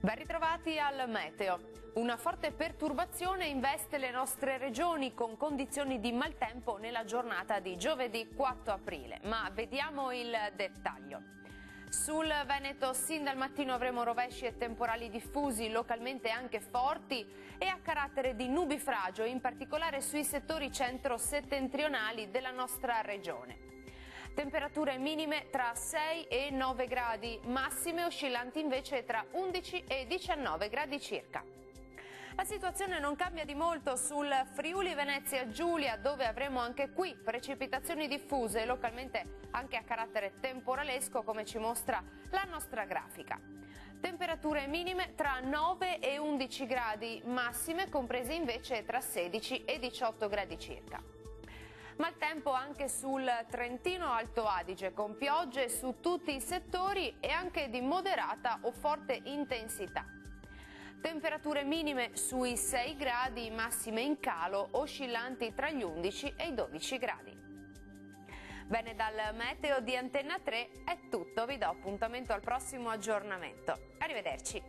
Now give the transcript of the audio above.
Ben ritrovati al meteo. Una forte perturbazione investe le nostre regioni con condizioni di maltempo nella giornata di giovedì 4 aprile, ma vediamo il dettaglio. Sul Veneto sin dal mattino avremo rovesci e temporali diffusi, localmente anche forti e a carattere di nubifragio, in particolare sui settori centro-settentrionali della nostra regione. Temperature minime tra 6 e 9 gradi, massime oscillanti invece tra 11 e 19 gradi circa. La situazione non cambia di molto sul Friuli Venezia Giulia, dove avremo anche qui precipitazioni diffuse, localmente anche a carattere temporalesco, come ci mostra la nostra grafica. Temperature minime tra 9 e 11 gradi, massime comprese invece tra 16 e 18 gradi circa. Maltempo anche sul Trentino Alto Adige, con piogge su tutti i settori e anche di moderata o forte intensità. Temperature minime sui 6 gradi, massime in calo, oscillanti tra gli 11 e i 12 gradi. Bene, dal meteo di Antenna 3 è tutto, vi do appuntamento al prossimo aggiornamento. Arrivederci.